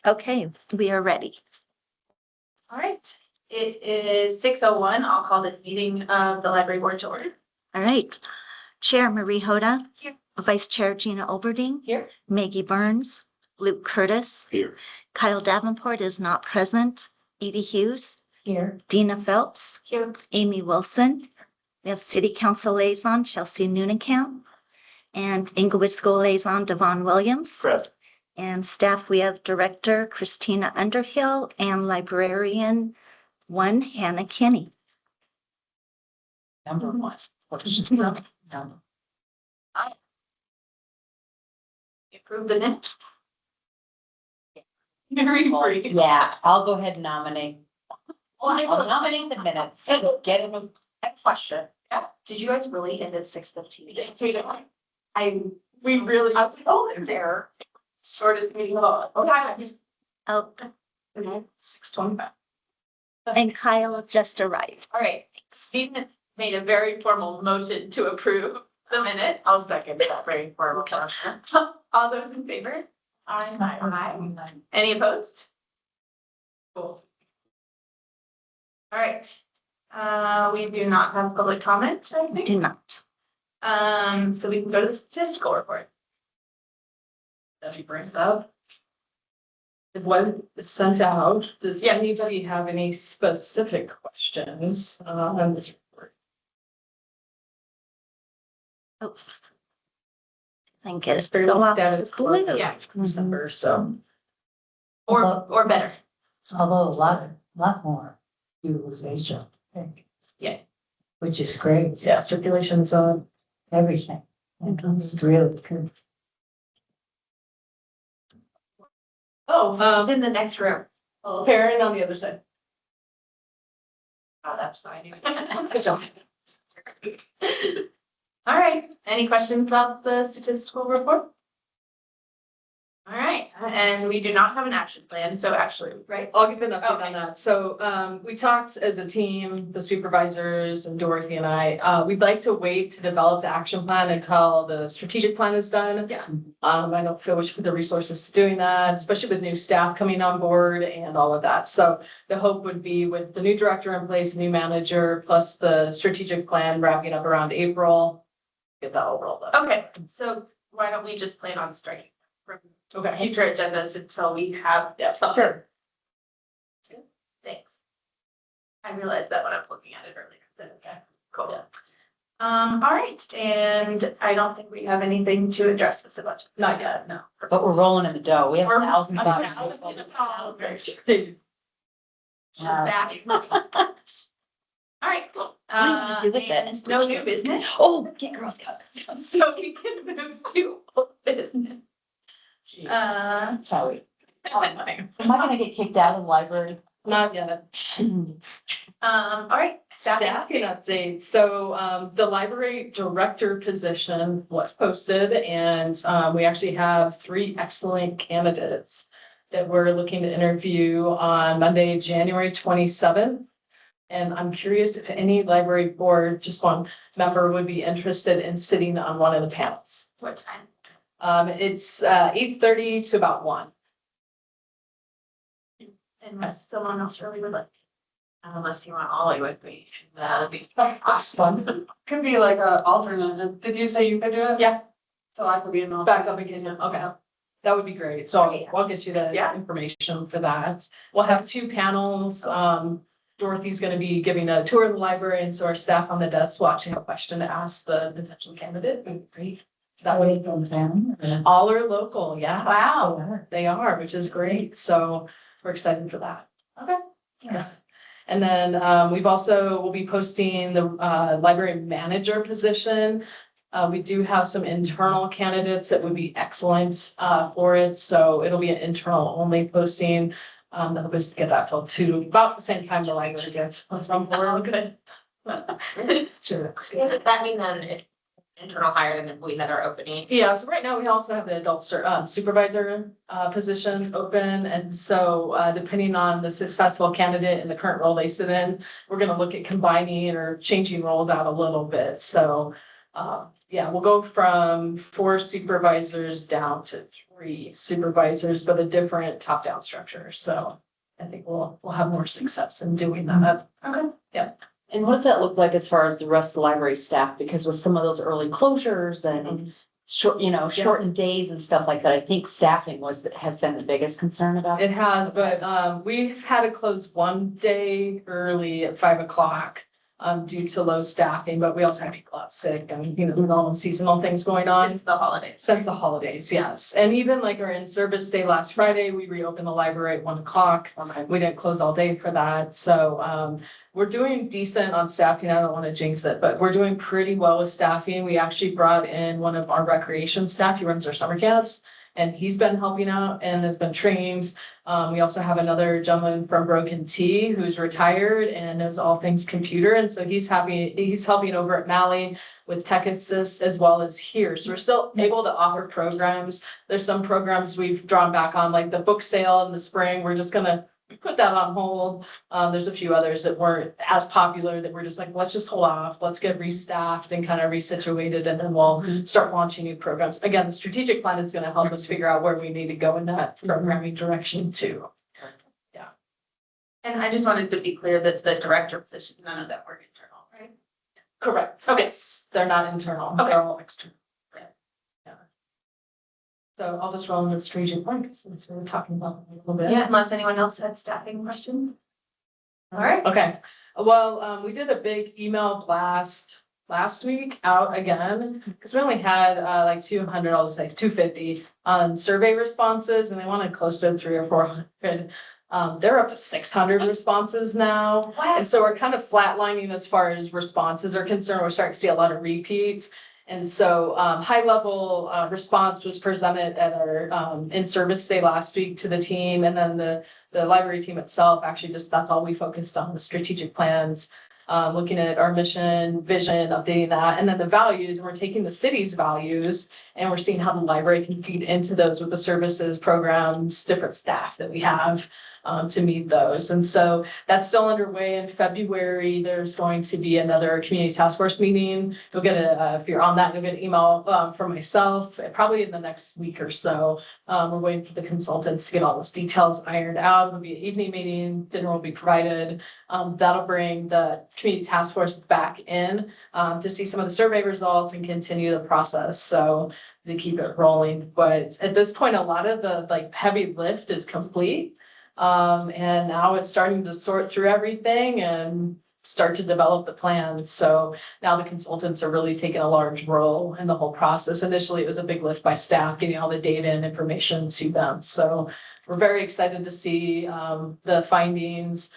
Okay, we are ready. All right, it is 6:01. I'll call this meeting of the library board to order. All right. Chair Marie Hotta. Here. Vice Chair Gina Oberding. Here. Maggie Burns. Luke Curtis. Here. Kyle Davenport is not present. Edie Hughes. Here. Dina Phelps. Here. Amy Wilson. We have City Council Liaison Chelsea Noonenkamp. And Inglewood School Liaison Devon Williams. Present. And staff, we have Director Christina Underhill and Librarian 1 Hannah Kinney. Number one. Approve the minutes. Very brief. Yeah, I'll go ahead and nominate. Well, I I'll will nominate the minutes. Get him a question. Yeah. Did you guys really end at 6:15? Yes, we did. We really, I was like, oh, there's error. Shortest meeting of all. Okay. Oh, 6:25. and Kyle just arrived. All right, Stephen made a very formal motion to approve the minute. I'll second that very formal motion. All those in favor? Aye. Any opposed? Cool. All right, we do not have public comment, I think. Do not. So we can go to the statistical report. That she brings up. What is sent out, does anybody have any specific questions on this report? Oops. Thank you. It's very Go well off status the quo glue. Yeah. December, so. Or better. Although a lot more utilization, I think. Yeah. Which is great, Yeah, circulation's on. everything. It's really good. Oh, it's in the next room. Oh, Karen on the other side. that's fine. Good job. All right, any questions about the statistical report? All right, and we do not have an action plan, so actually, right? I'll give an update Okay. on that. So we talked as a team, the supervisors and Dorothy and I, we'd like to wait to develop the action plan until the strategic plan is done. Yeah. I don't feel we should put the resources to doing that, especially with new staff coming on board and all of that. So the hope would be with the new director in place, new manager, plus the strategic plan wrapping up around April. Get that all rolled up. Okay, so why don't we just plan on striking from Okay. future agendas until we have something? Sure. Thanks. I realized that when I was looking at it earlier, but okay, cool. Yeah. All right, and I don't think we have anything to address with the budget. Not yet, no. But we're rolling in the dough. We have We're- $1,000. Back. All right, cool. What do we do with it? And no new business, Oh, get Girl Scouts. so we can move to old business. Sorry. All Am I gonna get kicked out of the library? Not yet. right, staffing Staffing update. update. So the library director position was posted and we actually have 3 excellent candidates that we're looking to interview on Monday, January 27th. And I'm curious if any library board, just one member would be interested in sitting on one of the panels. What time? It's 8:30 to about 1. Unless someone else really would like. Unless you want Ollie with me, that'd be awesome. Could be like a alternate. Did you say you could do it? Yeah. So I could be an alternate. Back up again. Okay. That would be great. So I'll get you the Yeah. information for that. We'll have 2 panels. Dorothy's gonna be giving a tour of the library, and so our staff on the desk watching a question to ask the potential candidate. Great. That Away would, from town. all are local, yeah, Wow. they are, which is great. So we're excited for that. Okay. Yes. And then we'll be posting the library manager position. We do have some internal candidates that would be excellent for it, so it'll be an internal only posting. The hope is to get that filled too, about the same time the library gets on some board. Good. Sure. Does that mean then if internal hired and if we had our opening? Yeah, so right now we also have the adult supervisor position open, and so depending on the successful candidate and the current role they sit in, we're gonna look at combining or changing roles out a little bit, so Yeah, we'll go from 4 supervisors down to 3 supervisors, but a different top-down structure. So I think we'll have more success in doing that. And what does that look like as far as the rest of the library staff? Because with some of those early closures and shortened days and stuff like that, I think staffing has been the biggest concern about. It has, but we've had to close one day early at 5 o'clock due to low staffing, but we also have people out sick and, the normal seasonal things going on. It's the holidays. Since the holidays, yes. And even like our in-service day last Friday, we reopened the library at 1 o'clock. Okay. We didn't close all day for that. So we're doing decent on staffing. I don't want to jinx it, but we're doing pretty well with staffing. We actually brought in one of our recreation staff. He runs our summer camps. And he's been helping out and has been trained. We also have another gentleman from Broken T who's retired and knows all things computer. And so he's helping over at Mally with Tech Assist as well as here. So we're still able to offer programs. There's some programs we've drawn back on, like the book sale in the spring. We're just gonna put that on hold. There's a few others that weren't as popular that we're just like, let's just hold off, let's get restaffed and kind of resituated, and then we'll start launching new programs. Again, the strategic plan is going to help us figure out where we need to go in that programming direction too. And I just wanted to be clear that the director position, none of that were internal, right? Correct. Okay. They're not internal, Okay. they're all external. Yeah. So I'll just roll in the strategic plan since we were talking about it a little bit. Yeah, unless anyone else had staffing questions. All right. Okay, well, we did a big email blast last week out again, because we only had like 200, I'll just say 250 on survey responses, and they wanted close to 300 or 400. They're up to 600 responses now. And so we're kind of flatlining as far as responses are concerned. We're starting to see a lot of repeats. And so high level response was presented at our in-service day last week to the team. And then the library team itself, actually that's all we focused on, the strategic plans, looking at our mission, vision, updating that, and then the values. And we're taking the city's values and we're seeing how the library can feed into those with the services, programs, different staff that we have to meet those. And so that's still underway. In February, there's going to be another community task force meeting. You'll get if you're on that, you'll get an email from myself, probably in the next week or so. We're waiting for the consultants to get all those details ironed out. It'll be an evening meeting, dinner will be provided. That'll bring the community task force back in to see some of the survey results and continue the process. So to keep it rolling. But at this point, a lot of the heavy lift is complete. And now it's starting to sort through everything and start to develop the plans. So now the consultants are really taking a large role in the whole process. Initially, it was a big lift by staff, getting all the data and information to them. So we're very excited to see the findings.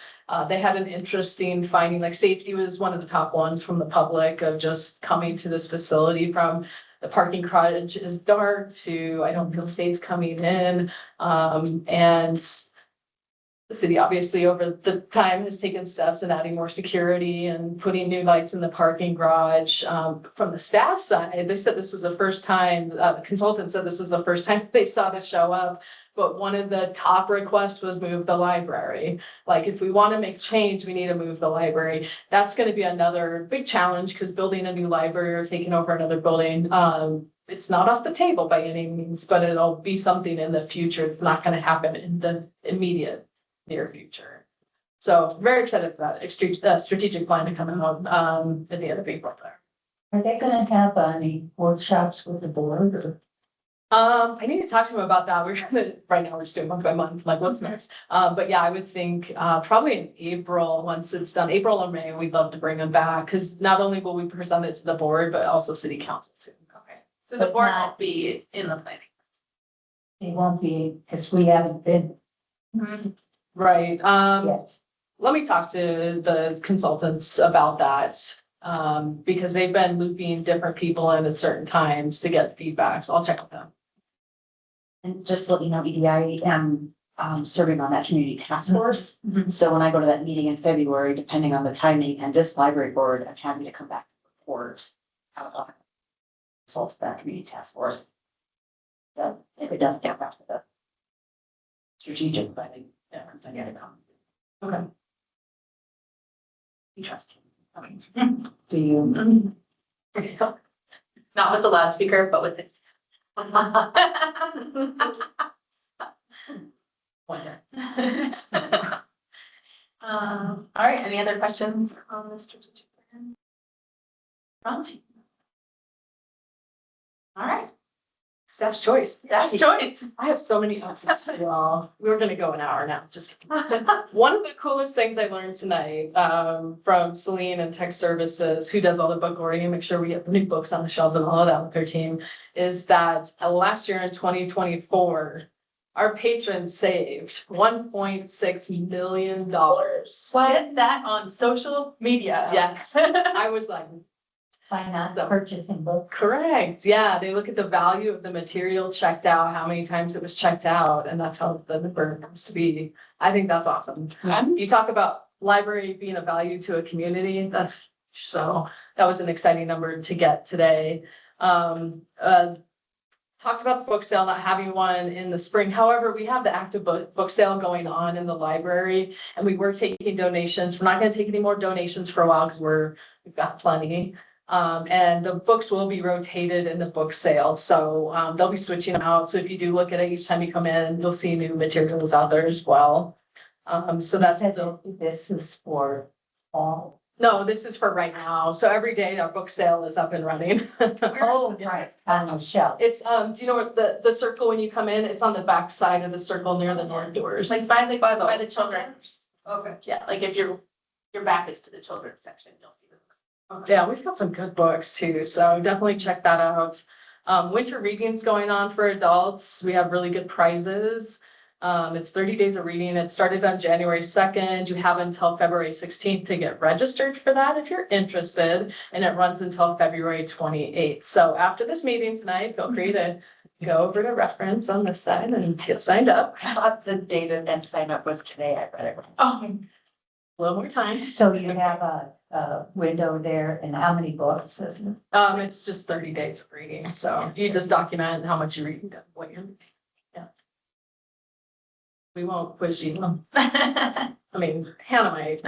They had an interesting finding, like safety was one of the top ones from the public of just coming to this facility from the parking garage is dark to I don't feel safe coming in. And the city obviously over the time has taken steps in adding more security and putting new lights in the parking garage. From the staff side, they said this was the first time, the consultant said this was the first time they saw this show up. But one of the top requests was move the library. Like if we want to make change, we need to move the library. That's going to be another big challenge because building a new library or taking over another building, it's not off the table by any means, but it'll be something in the future. It's not going to happen in the immediate near future. So very excited for that strategic plan to come out at the end of April there. Are they gonna have any workshops with the board or? I need to talk to him about that. Right now we're just doing month by month, like what's next. But yeah, I would think probably in April, once it's done, April or May, we'd love to bring them back because not only will we present it to the board, but also city council too. Okay, so the board won't be in the planning. They won't be, because we haven't been Right. yet. Let me talk to the consultants about that. Because they've been looping different people in at certain times to get feedback. So I'll check with them. And just to let you know, EDI, I am serving on that community task force. Mhm. So when I go to that meeting in February, depending on the timing and this library board, I'm happy to come back and report out on results of that community task force. So if it doesn't get back to the strategic planning, I gotta come. Okay. You trust him. Okay. Do you? Not with the loudspeaker, but with this. All right, any other questions on the strategic plan? Round. All right, Staff's choice. staff's choice. I have so many updates for you all. We're gonna go an hour now, just kidding. One of the coolest things I learned tonight, from Celine and Tech Services, who does all the book ordering, make sure we get the new books on the shelves and all of that with their team, is that last year in 2024, our patrons saved $1.6 million. Get that on social media. Yes, I was like, By not So- purchasing books. correct, yeah, they look at the value of the material checked out, how many times it was checked out, and that's how the number comes to be. I think that's awesome. You talk about library being a value to a community, that was an exciting number to get today. Talked about the book sale, not having one in the spring. However, we have the active book sale going on in the library, and we were taking donations. We're not gonna take any more donations for a while because we've got plenty. And the books will be rotated in the book sale, so they'll be switching them out. So if you do look at it each time you come in, you'll see new materials out there as well. So that's You said still. This is for all. No, this is for right now. So every day our book sale is up and running. Oh, right, on the shelf. It's, do you know what the circle when you come in, it's on the back side of the circle near the north doors. Like by the children's. Okay. Yeah, like if your back is to the children's section, you'll see the books. Yeah, we've got some good books too, so definitely check that out. Winter reading's going on for adults. We have really good prizes. It's 30 days of reading. It started on January 2nd. You have until February 16th to get registered for that if you're interested, and it runs until February 28th. So after this meeting tonight, feel free to go over to reference on this side and get signed up. I thought the date and sign up was today. I read it wrong. Oh, A little more time. So you have a window there and how many books is it? It's just 30 days of reading, so you just document how much you read and what you're reading. Yeah. We won't quiz you. I mean, Hannah might.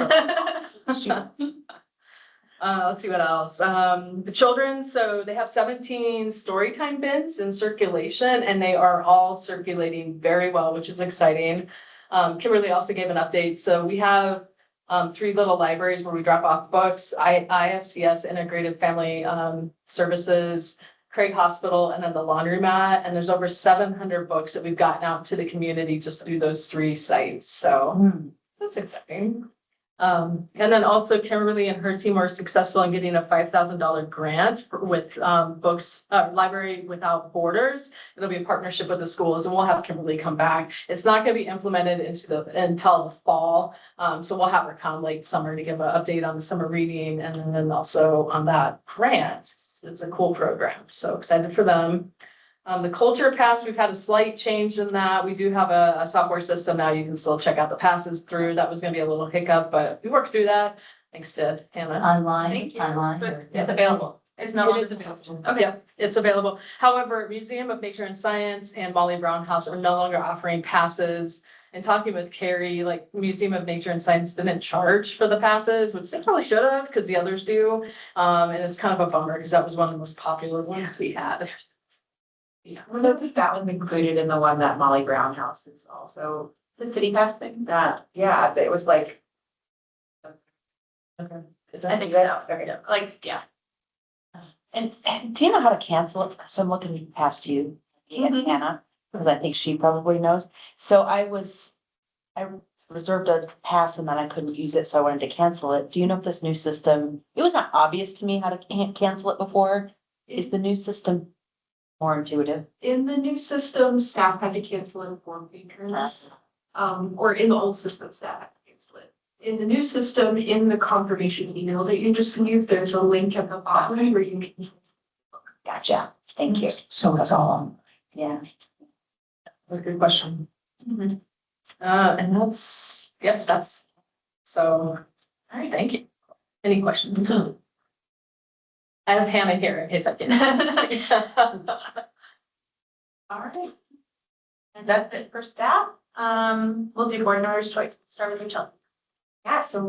Let's see what else. The children, so they have 17 story time bins in circulation and they are all circulating very well, which is exciting. Kimberly also gave an update. So we have 3 little libraries where we drop off books. IFCS Integrated Family Services, Craig Hospital, and then the laundromat. And there's over 700 books that we've gotten out to the community just through those 3 sites. So that's exciting. And then also Kimberly and her team were successful in getting a $5,000 grant with books, Library Without Borders. It'll be a partnership with the schools and we'll have Kimberly come back. It's not going to be implemented until the fall. So we'll have her come late summer to give an update on the summer reading and then also on that grant. It's a cool program. So excited for them. The Culture Pass, we've had a slight change in that. We do have a software system now. You can still check out the passes through. That was gonna be a little hiccup, but we worked through that. Thanks to Hannah. Online, Thank you. online. So or- it's available. It's no It longer is available. Okay. Yeah, it's available. However, Museum of Nature and Science and Molly Brown House are no longer offering passes. And talking with Carrie, like Museum of Nature and Science didn't charge for the passes, which they probably should have because the others do. And it's kind of a bummer because that was one of the most popular ones we had. I wonder if that was included in the one that Molly Brown House is also The city pass thing. that, yeah, it was like. Is I that- think so. Like, yeah. And do you know how to cancel it? So I'm looking past you, Mhm. Hannah, because I think she probably knows. So I reserved a pass and then I couldn't use it, so I wanted to cancel it. Do you know if this new system, it was not obvious to me how to cancel it before. Is the new system more intuitive? In the new system, staff had to cancel it for patrons. Or in the old system, staff had to cancel it. In the new system, in the confirmation email that you received, there's a link at the bottom where you can. Gotcha. Thank you. So it's all on. Yeah. That's a good question. Mhm. And that's, so, all right, thank you. Any questions? I have Hannah here in case I can. All right. And that's it for staff. We'll do board members' choice. Start with you, Chelsea. Yeah, so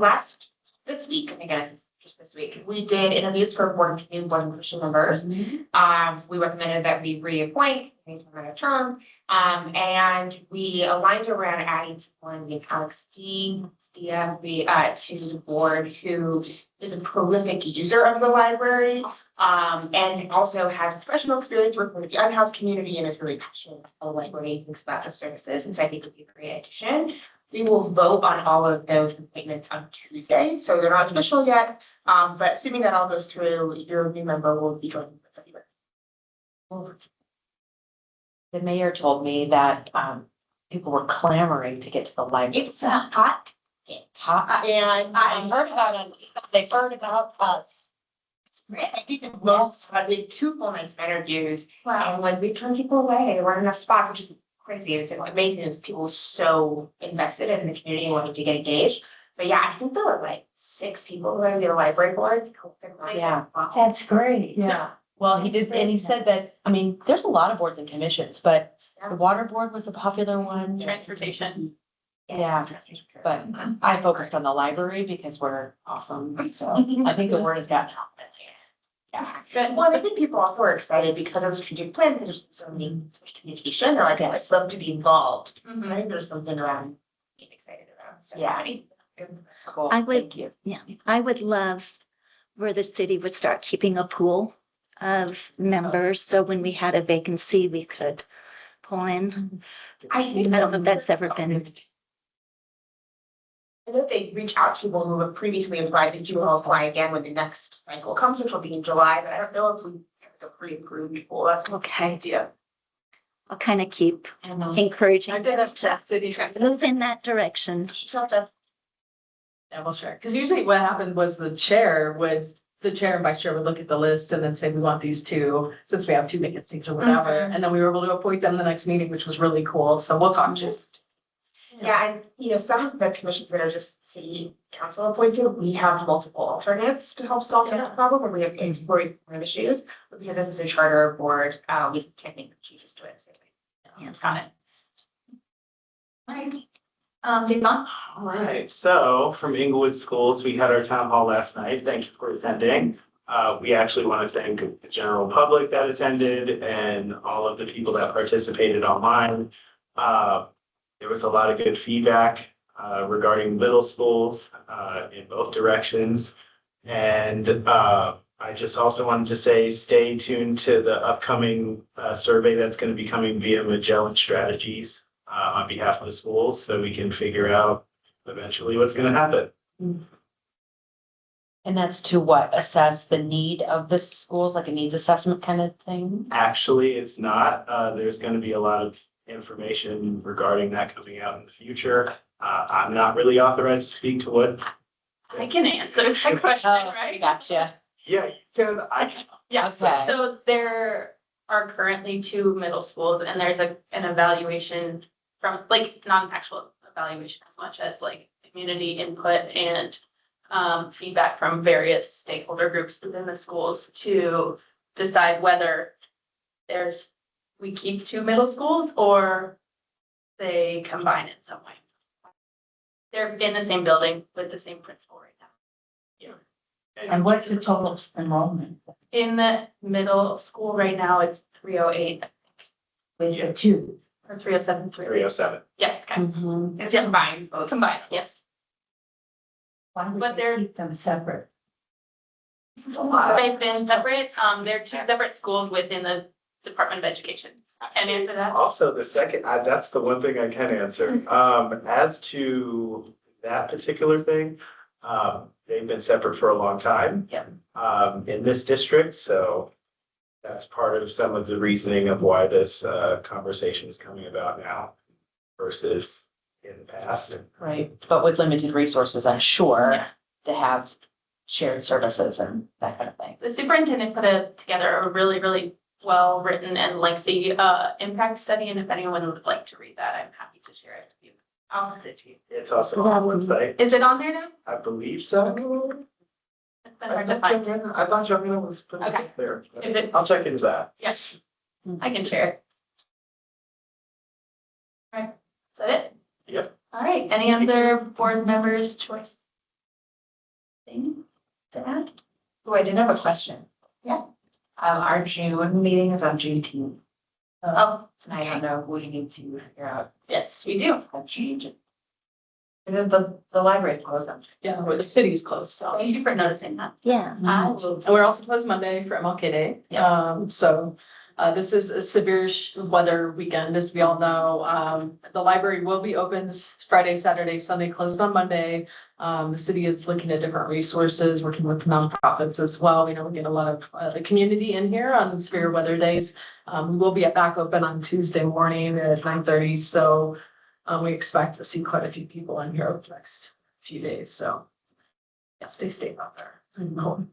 this week, I guess, just this week. We did interviews for new board and commission members. We recommended that we reappoint, another term, and we aligned around adding someone named Alex Stia, to the board, who is a prolific user of the library, and also has professional experience working with the unhoused community and is really passionate about the library, thinks about the services, and so I think it would be a great addition. We will vote on all of those appointments on Tuesday, so they're not official yet, but assuming that all goes through, your new member will be joining the February. The mayor told me that, people were clamoring to get to the library. It's a hot hit. And I heard about it, they heard about us. I did 2 full nights of interviews, and when we turned people away, there weren't enough spots, which is crazy. It was amazing. It was people were so invested in the community and wanting to get engaged. But yeah, I think there were like 6 people who are the library boards. Yeah. That's great. Yeah. Well, he did, and he said that, I mean, there's a lot of boards and commissions, but the water board was a popular one. Transportation. Yeah, but I focused on the library because we're awesome, so I think the word has gotten out. Yeah, good. Well, I think people also are excited because of the strategic plan, because there's so much communication. They're like, I'd love to be involved. I think there's something around being excited around. So Yeah. Cool, I would- thank you. Yeah, I would love where the city would start keeping a pool of members, so when we had a vacancy, we could pull in. I think I don't know if that's ever been, I know they reach out to people who have previously applied, and you will apply again when the next cycle comes, which will be in July, but I don't know if we have the pre-approved people. That's an okay, idea. I'll kind of keep I encouraging did them a to city. move in that direction. Just have to. Yeah, we'll share, because usually what happened was the chair and vice chair would look at the list and then say, we want these 2, since we have 2 vacancies or whatever, and then we were able to appoint them the next meeting, which was really cool, so we'll talk just. Yeah, and some of the commissions that are just city council appointed, we have multiple alternates to help solve that problem, and we have explored one of issues. But because this is a charter board, we can't make the changes to it. Yes. Got it. All right. Devon? All right, so from Inglewood Schools, we had our town hall last night. Thank you for attending. We actually want to thank the general public that attended and all of the people that participated online. There was a lot of good feedback regarding middle schools in both directions. And I just also wanted to say, stay tuned to the upcoming survey that's going to be coming via Magellan Strategies on behalf of the schools, so we can figure out eventually what's going to happen. And that's to what, assess the need of the schools, like a needs assessment kind of thing? Actually, it's not. There's going to be a lot of information regarding that coming out in the future. I'm not really authorized to speak to what. I can answer that question, right? Gotcha. Yeah, you can. Yeah, Okay. so there are currently 2 middle schools, and there's an evaluation from, like, not an actual evaluation as much as like community input and feedback from various stakeholder groups within the schools to decide whether we keep 2 middle schools or they combine in some way. They're in the same building with the same principal right now. And what's the total enrollment In the middle school right now, it's 308 with the 2? or 307, 307. Yeah, okay. Mhm. It's combined, yes. Why would But they they're- keep them separate? They've been separate, they're 2 separate schools within the Department of Education. Can I answer that? Also, the second, that's the one thing I can answer. As to that particular thing, they've been separate for a long time. Yeah. In this district, so that's part of some of the reasoning of why this conversation is coming about now versus in the past. Right, but with limited resources, I'm sure, Yeah. to have shared services and that kind of thing. The superintendent put together a really, really well-written and lengthy impact study, and if anyone would like to read that, I'm happy to share it with you. I'll send it to you. It's also on the website. Is it on there now? I believe so. It's been hard to find. I thought Joanna was putting Okay. it there. If it- I'll check into that. Yes, I can share it. All right, is that it? Yep. All right, any other board members' choice? Things? to add? Oh, I did have a question. Yeah. Our June meeting is on Juneteenth. Oh, And I don't know, we need to figure out yes, we do. how to change it. Is it the library's closed on? Yeah, where the city's closed, so. Thank you for noticing that. Yeah. I will. And we're also closed Monday for MLK Day. So this is a severe weather weekend, as we all know. The library will be open Friday, Saturday, Sunday, closed on Monday. The city is looking at different resources, working with nonprofits as well. We know we get a lot of the community in here on severe weather days. We will be back open on Tuesday morning at 9:30. So we expect to see quite a few people in here over the next few days. So yeah, stay safe out there. It's gonna be cold.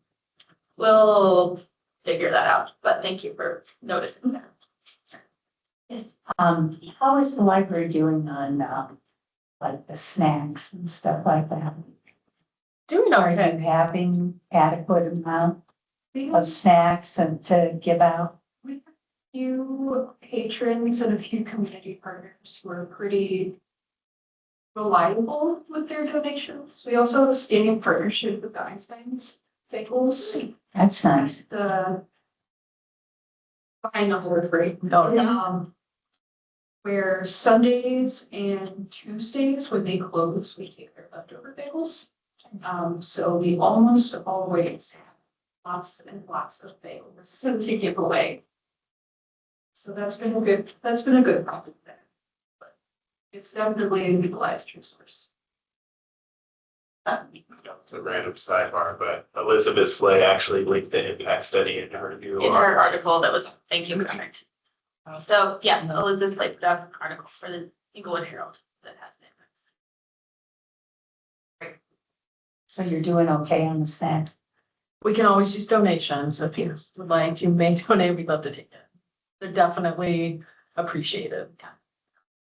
We'll figure that out, but thank you for noticing that. Yes. How is the library doing on, like the snacks and stuff like that? Doing Are you okay. having adequate amount We of have snacks and to give out? a few patrons and a few community partners who are pretty reliable with their donations. We also have a standing partnership with the Einstein's Bagels. That's nice. The behind the whole break. Where Sundays and Tuesdays, when they close, we take their leftover bagels. So we almost always have lots and lots of bagels to give away. So that's been a good problem there. But it's definitely a utilized resource. It's a random sidebar, but Elizabeth Slay actually linked the impact study in her new. In her article that was, thank you, correct. So, yeah, Elizabeth's like put out an article for the Inglewood Herald that has it. So you're doing okay on the snacks? We can always use donations. If you would like, you may donate, we'd love to take it. They're definitely appreciated.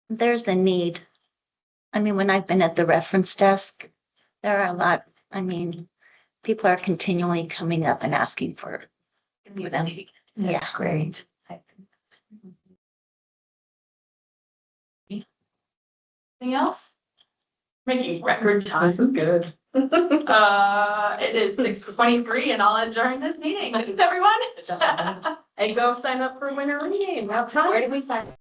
There's a need. I mean, when I've been at the reference desk, there are a lot, I mean, people are continually coming up and asking for them. Yeah. That's great. Anything else? Making record time. This is good. It is 6:23 and I'll adjourn this meeting. Thanks, everyone. And go sign up for winter reading. Have time. Where do we sign?